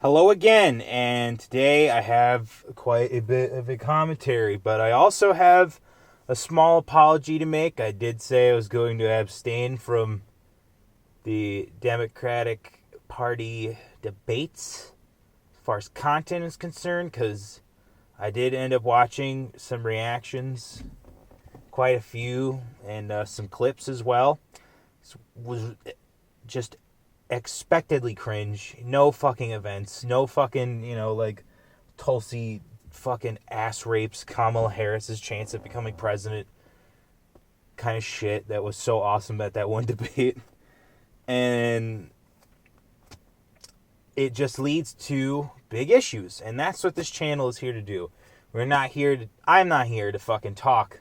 Hello again, and today I have quite a bit of a commentary, but I also have a small apology to make. I did say I was going to abstain from the Democratic Party debates as far as content is concerned, because I did end up watching some reactions, quite a few, and some clips as well. It was just expectedly cringe. No fucking events. No fucking, like Tulsi fucking ass rapes Kamala Harris's chance of becoming president kind of shit that was so awesome at that one debate. And it just leads to big issues. And that's what this channel is here to do. I'm not here to fucking talk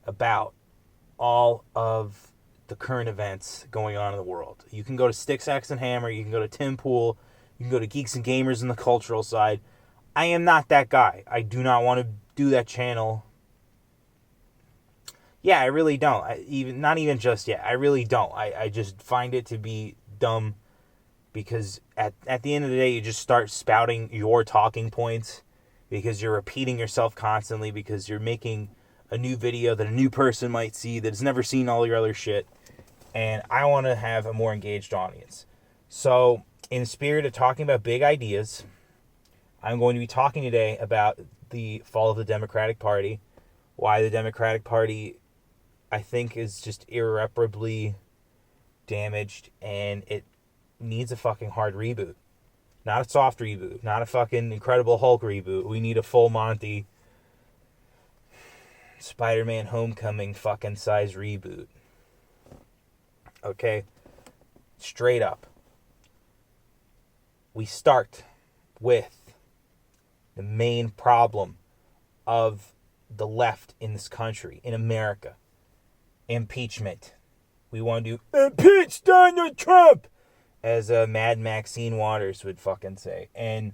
about all of the current events going on in the world. You can go to Sticks, Axe, and Hammer. You can go to Tim Pool. You can go to Geeks and Gamers in the cultural side. I am not that guy. I do not want to do that channel. Yeah, I really don't. Not even just yet. I really don't. I just find it to be dumb because at the end of the day, you just start spouting your talking points because you're repeating yourself constantly because you're making a new video that a new person might see that has never seen all your other shit. And I want to have a more engaged audience. So, in the spirit of talking about big ideas, I'm going to be talking today about the fall of the Democratic Party, why the Democratic Party, I think, is just irreparably damaged, and it needs a fucking hard reboot. Not a soft reboot, not a fucking Incredible Hulk reboot. We need a full Monty Spider-Man Homecoming fucking size reboot. Okay? Straight up. We start with the main problem of the left in this country, in America. Impeachment. We want to impeach Donald Trump, as Mad Maxine Waters would fucking say. And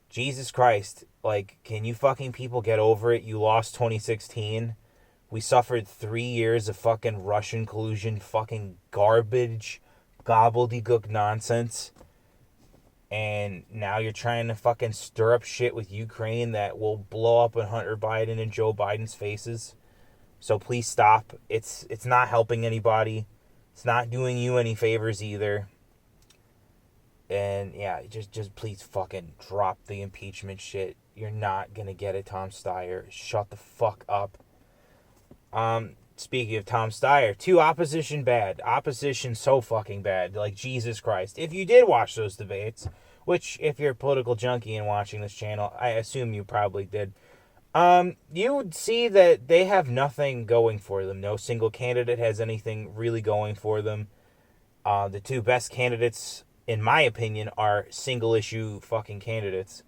Jesus Christ, like, can you fucking people get over it? You lost 2016. We suffered 3 years of fucking Russian collusion, fucking garbage, gobbledygook nonsense. And now you're trying to fucking stir up shit with Ukraine that will blow up in Hunter Biden and Joe Biden's faces. So please stop. It's not helping anybody. It's not doing you any favors either. And yeah, just please fucking drop the impeachment shit. You're not gonna get it, Tom Steyer. Shut the fuck up. Speaking of Tom Steyer, too, opposition bad. Opposition so fucking bad. Like, Jesus Christ. If you did watch those debates, which, if you're a political junkie and watching this channel, I assume you probably did, you would see that they have nothing going for them. No single candidate has anything really going for them. The two best candidates, in my opinion, are single-issue fucking candidates.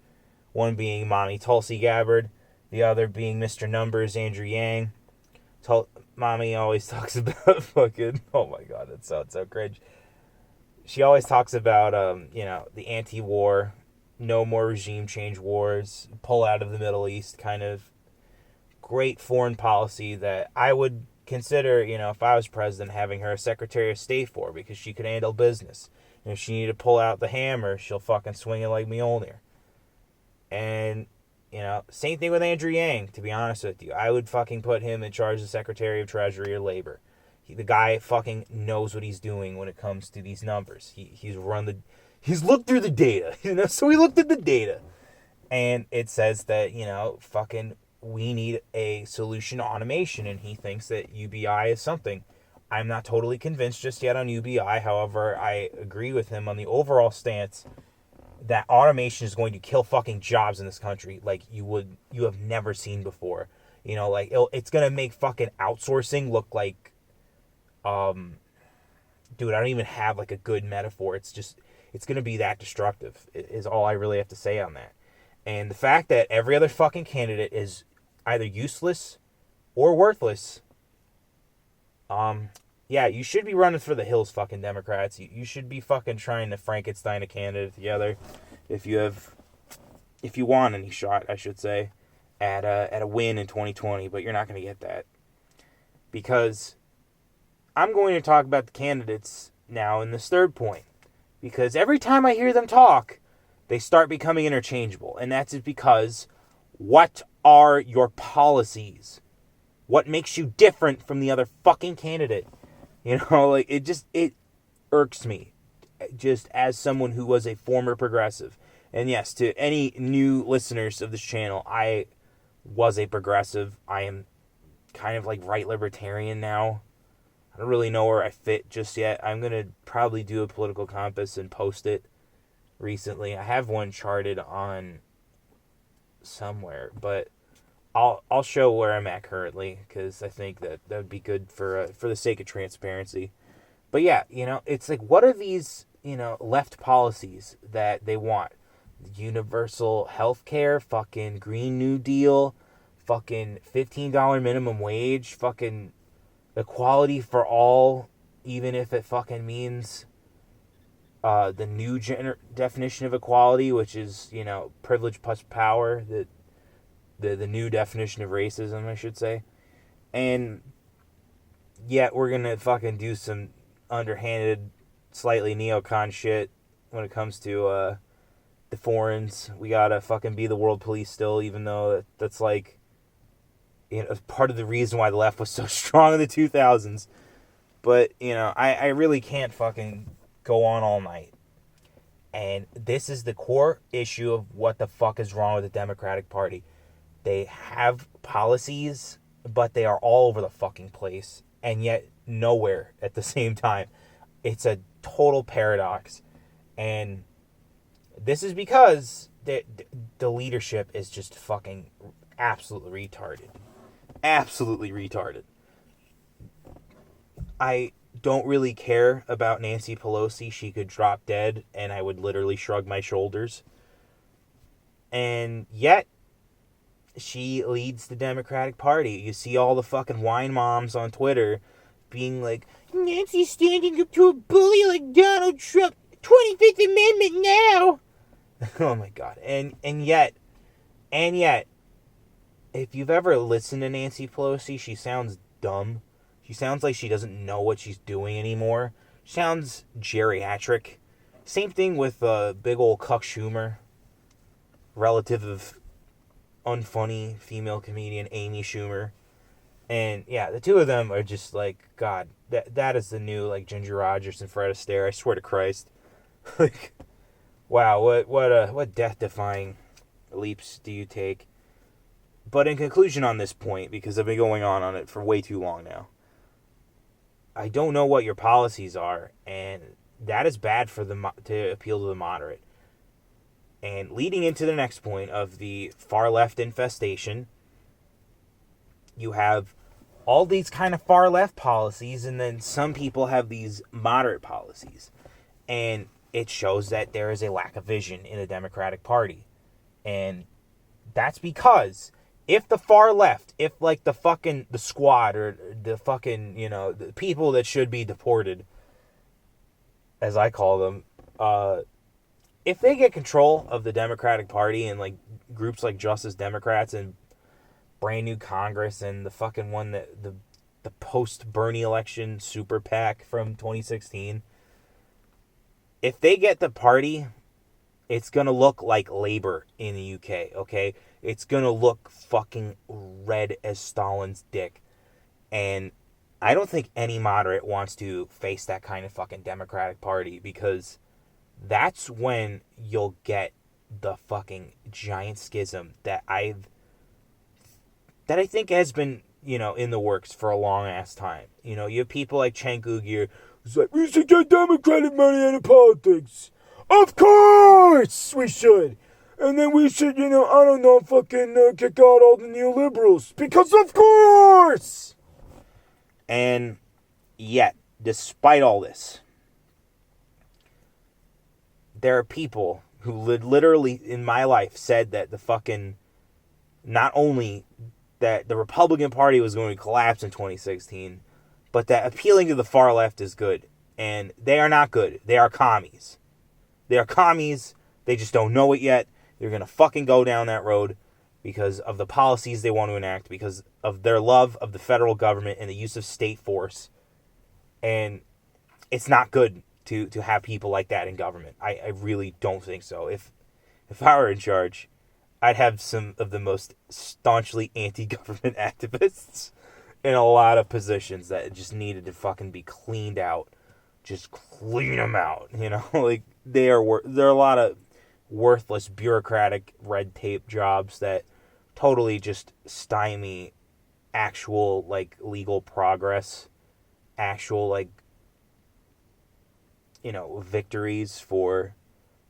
One being Mommy Tulsi Gabbard, the other being Mr. Numbers, Andrew Yang. Mommy always talks about fucking, oh my god, that sounds so cringe. She always talks about, the anti-war, no more regime change wars, pull out of the Middle East, kind of great foreign policy that I would consider, if I was president, having her a Secretary of State for, because she could handle business. And if she needed to pull out the hammer, she'll fucking swing it like Mjolnir. And, same thing with Andrew Yang, to be honest with you. I would fucking put him in charge of Secretary of Treasury or Labor. The guy fucking knows what he's doing when it comes to these numbers. He's looked through the data, so he looked at the data. And it says that, fucking we need a solution to automation, and he thinks that UBI is something. I'm not totally convinced just yet on UBI. However, I agree with him on the overall stance that automation is going to kill fucking jobs in this country like you have never seen before. It's going to make fucking outsourcing look like, dude, I don't even have like a good metaphor. It's going to be that destructive is all I really have to say on that. And the fact that every other fucking candidate is either useless or worthless, yeah, you should be running for the hills, fucking Democrats. You should be fucking trying to Frankenstein a candidate together if you want any shot, I should say, at a win in 2020, but you're not going to get that. Because I'm going to talk about the candidates now in this third point. Because every time I hear them talk, they start becoming interchangeable. And that's because what are your policies? What makes you different from the other fucking candidate? You know, like, it irks me, just as someone who was a former progressive. And yes, to any new listeners of this channel, I was a progressive. I am kind of like right libertarian now. I don't really know where I fit just yet. I'm going to probably do a political compass and post it recently. I have one charted on somewhere, but I'll show where I'm at currently, because I think that would be good for the sake of transparency. But yeah, you know, it's like, what are these, you know, left policies that they want? Universal health care, fucking Green New Deal, fucking $15 minimum wage, fucking equality for all, even if it fucking means the new definition of equality, which is, you know, privilege plus power, the new definition of racism, I should say. And yet we're going to fucking do some underhanded, slightly neocon shit when it comes to the foreigners. We got to fucking be the world police still, even though that's like, you know, part of the reason why the left was so strong in the 2000s. But, you know, I really can't fucking go on all night. And this is the core issue of what the fuck is wrong with the Democratic Party. They have policies, but they are all over the fucking place, and yet nowhere at the same time. It's a total paradox. And this is because the leadership is just fucking absolutely retarded. Absolutely retarded. I don't really care about Nancy Pelosi. She could drop dead, and I would literally shrug my shoulders. And yet, she leads the Democratic Party. You see all the fucking wine moms on Twitter being like, Nancy's standing up to a bully like Donald Trump. 25th Amendment now. Oh my God. And yet, if you've ever listened to Nancy Pelosi, she sounds dumb. She sounds like she doesn't know what she's doing anymore. She sounds geriatric. Same thing with big old Cuck Schumer, relative of unfunny female comedian Amy Schumer. And yeah, the two of them are just like, God, that is the new like Ginger Rogers and Fred Astaire. I swear to Christ. Like, wow, what death-defying leaps do you take? But in conclusion on this point, because I've been going on it for way too long now, I don't know what your policies are, and that is bad for to appeal to the moderate. And leading into the next point of the far left infestation, you have all these kind of far left policies, and then some people have these moderate policies. And it shows that there is a lack of vision in the Democratic Party. And that's because if the far left, if like the squad or the fucking, you know, the people that should be deported, as I call them, if they get control of the Democratic Party and like groups like Justice Democrats and brand new Congress and the fucking one that the post Bernie election super PAC from 2016, if they get the party, it's going to look like Labour in the UK, okay? It's going to look fucking red as Stalin's dick. And I don't think any moderate wants to face that kind of fucking Democratic Party, because that's when you'll get the fucking giant schism that I think has been, you know, in the works for a long ass time. You know, you have people like Cenk Uygur who's like, we should get Democratic money out of politics. Of course we should. And then we should, you know, I don't know, fucking kick out all the NeoLiberals. Because of course! And yet, despite all this, there are people who literally, in my life, said that the fucking, not only that the Republican Party was going to collapse in 2016, but that appealing to the far left is good. And they are not good. They are commies. They are commies. They just don't know it yet. They're going to fucking go down that road because of the policies they want to enact, because of their love of the federal government and the use of state force. And it's not good to have people like that in government. I really don't think so. if I were in charge, I'd have some of the most staunchly anti-government activists in a lot of positions that just needed to fucking be cleaned out. Just clean them out, like there are a lot of worthless bureaucratic red tape jobs that totally just stymie actual like legal progress, actual like victories for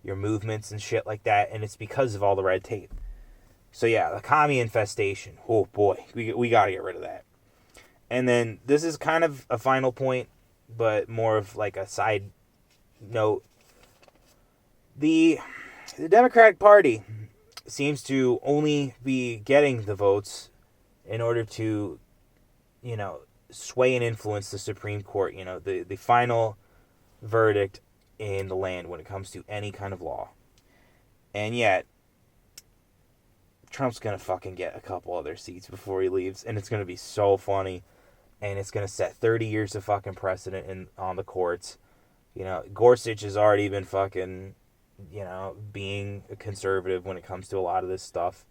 your movements and shit like that, and it's because of all the red tape. So yeah, the commie infestation. Oh boy, we got to get rid of that. And then this is kind of a final point, but more of like a side note. The Democratic Party seems to only be getting the votes in order to, sway and influence the Supreme Court, the final verdict in the land when it comes to any kind of law. And yet, Trump's going to fucking get a couple other seats before he leaves, and it's going to be so funny. And it's going to set 30 years of fucking precedent on the courts. Gorsuch has already been fucking, being a conservative when it comes to a lot of this stuff.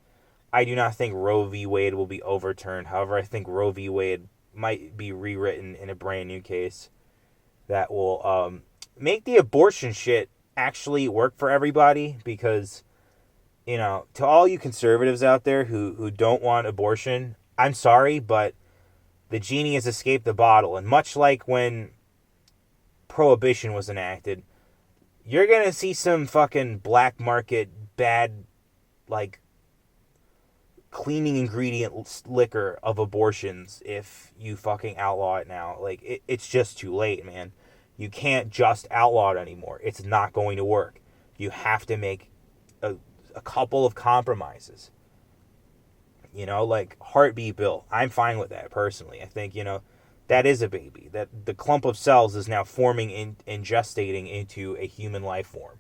I do not think Roe v. Wade will be overturned. However, I think Roe v. Wade might be rewritten in a brand new case that will make the abortion shit actually work for everybody. Because, to all you conservatives out there who don't want abortion, I'm sorry, but the genie has escaped the bottle. And much like when Prohibition was enacted, you're going to see some fucking black market, bad, like, cleaning ingredient liquor of abortions if you fucking outlaw it now. Like, it's just too late, man. You can't just outlaw it anymore. It's not going to work. You have to make a couple of compromises. Like heartbeat bill. I'm fine with that, personally. I think, that is a baby. That the clump of cells is now forming and gestating into a human life form.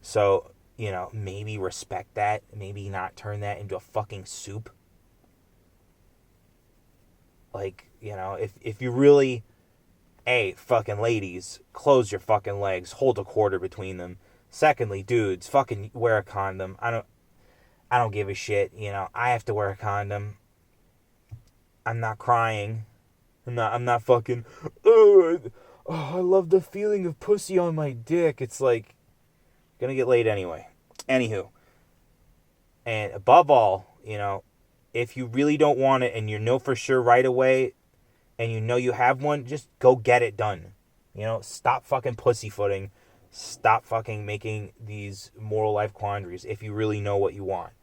So, maybe respect that. Maybe not turn that into a fucking soup. Like, if you really, fucking ladies, close your fucking legs, hold a quarter between them. Secondly, dudes, fucking wear a condom. I don't give a shit, I have to wear a condom. I'm not crying. I'm not fucking, I love the feeling of pussy on my dick. It's like, gonna get laid anyway. Anywho. And above all, if you really don't want it and you know for sure right away and you have one, just go get it done. Stop fucking pussyfooting. Stop fucking making these moral life quandaries if you really know what you want.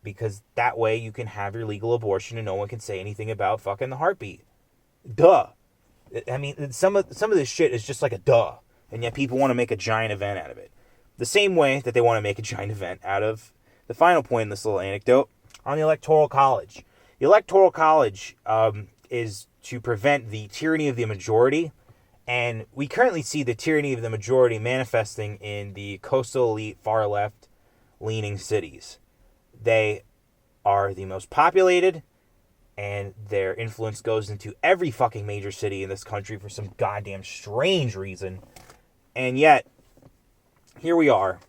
Because that way you can have your legal abortion and no one can say anything about fucking the heartbeat. Duh. I mean, some of this shit is just like a duh. And yet people want to make a giant event out of it. The same way that they want to make a giant event out of the final point in this little anecdote on the Electoral College. The Electoral College is to prevent the tyranny of the majority. And we currently see the tyranny of the majority manifesting in the coastal elite, far left leaning cities. They are the most populated, and their influence goes into every fucking major city in this country for some goddamn strange reason. And yet, here we are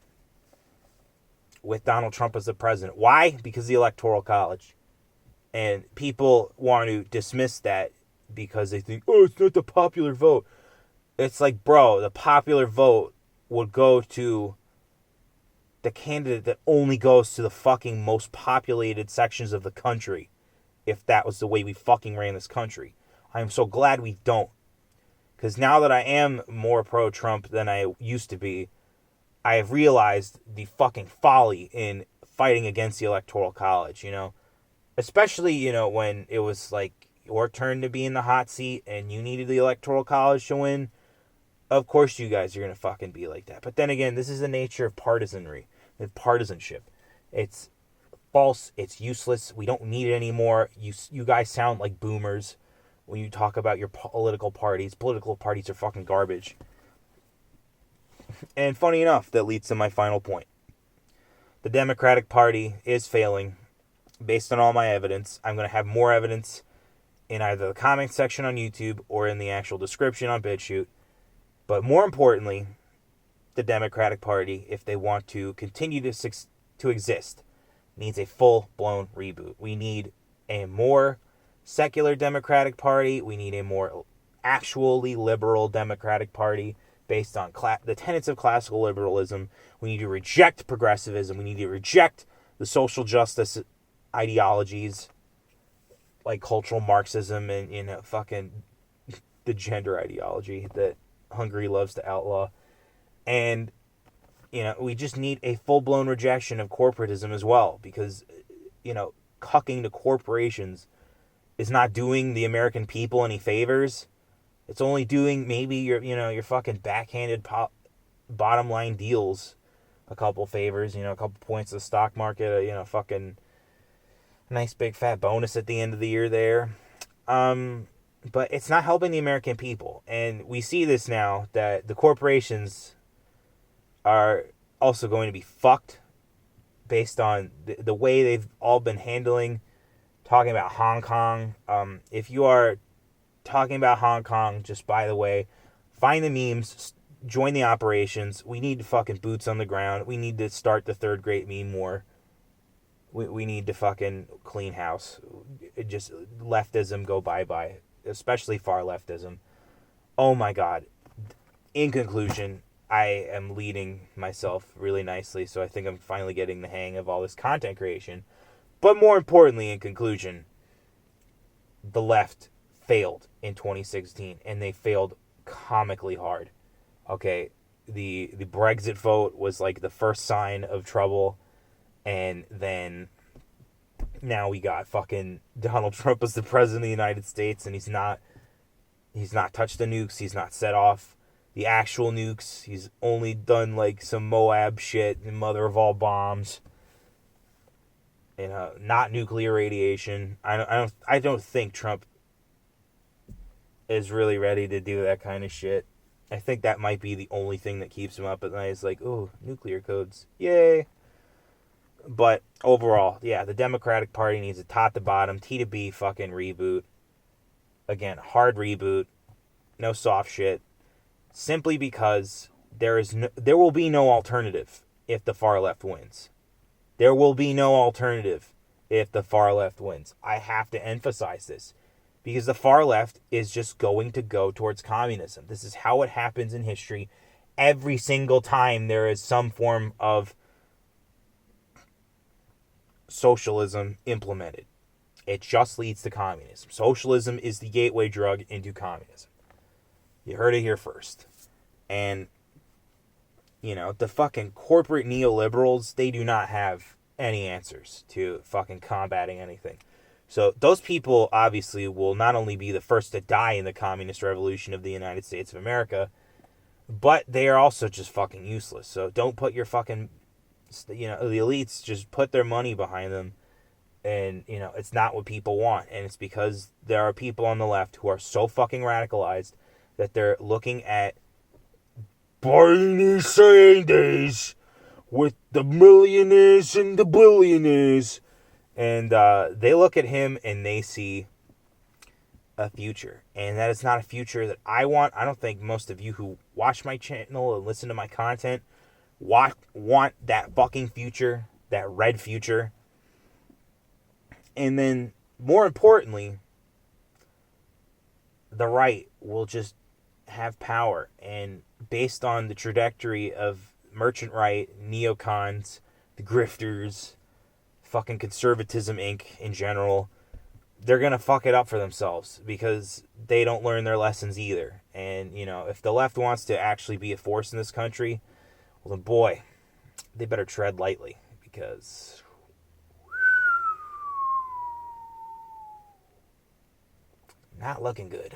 with Donald Trump as the president. Why? Because of the Electoral College. And people want to dismiss that because they think, it's not the popular vote. It's like, bro, the popular vote would go to the candidate that only goes to the fucking most populated sections of the country, if that was the way we fucking ran this country. I am so glad we don't. Because now that I am more pro-Trump than I used to be, I have realized the fucking folly in fighting against the Electoral College, Especially, when it was like your turn to be in the hot seat and you needed the Electoral College to win. Of course you guys are going to fucking be like that. But then again, this is the nature of partisanry and partisanship. It's false. It's useless. We don't need it anymore. You guys sound like boomers when you talk about your political parties. Political parties are fucking garbage. And funny enough, that leads to my final point. The Democratic Party is failing based on all my evidence. I'm going to have more evidence in either the comment section on YouTube or in the actual description on BitChute. But more importantly, the Democratic Party, if they want to continue to exist, needs a full-blown reboot. We need a more secular Democratic Party. We need a more actually liberal Democratic Party based on the tenets of classical liberalism. We need to reject progressivism. We need to reject the social justice ideologies like cultural Marxism and fucking the gender ideology that Hungary loves to outlaw. And we just need a full-blown rejection of corporatism as well, because cucking to corporations is not doing the American people any favors. It's only doing maybe your fucking backhanded bottom line deals a couple favors, a couple points of the stock market, fucking nice big fat bonus at the end of the year there. But it's not helping the American people. And we see this now that the corporations are also going to be fucked based on the way they've all been talking about Hong Kong. If you are talking about Hong Kong, just by the way, find the memes, join the operations. We need fucking boots on the ground. We need to start the third great meme war. We need to fucking clean house. Just leftism go bye-bye, especially far leftism. Oh my God. In conclusion, I am leading myself really nicely, so I think I'm finally getting the hang of all this content creation. But more importantly, in conclusion, the left failed in 2016, and they failed comically hard. Okay, the Brexit vote was like the first sign of trouble, and then now we got fucking Donald Trump as the president of the United States, and he's not touched the nukes, he's not set off the actual nukes, he's only done like some Moab shit and mother of all bombs. Not nuclear radiation. I don't think Trump is really ready to do that kind of shit. I think that might be the only thing that keeps him up at night. Is like, oh, nuclear codes, yay! But overall, yeah, the Democratic Party needs a top to bottom, T to B fucking reboot. Again, hard reboot, no soft shit. Simply because there will be no alternative if the far left wins. There will be no alternative if the far left wins. I have to emphasize this because the far left is just going to go towards communism. This is how it happens in history. Every single time there is some form of socialism implemented, it just leads to communism. Socialism is the gateway drug into communism. You heard it here first. And the fucking corporate neoliberals, they do not have any answers to fucking combating anything. So those people obviously will not only be the first to die in the communist revolution of the United States of America, but they are also just fucking useless. So don't put your fucking, the elites just put their money behind them. And, it's not what people want. And it's because there are people on the left who are so fucking radicalized that they're looking at Bernie Sanders with the millionaires and the billionaires, and they look at him and they see a future, and that is not a future that I want. I don't think most of you who watch my channel and listen to my content want that fucking future, that red future. And then more importantly, the right will just have power, and based on the trajectory of merchant right, neocons, the grifters, fucking conservatism Inc. in general, they're gonna fuck it up for themselves because they don't learn their lessons either. And if the left wants to actually be a force in this country, well then boy, they better tread lightly, because not looking good.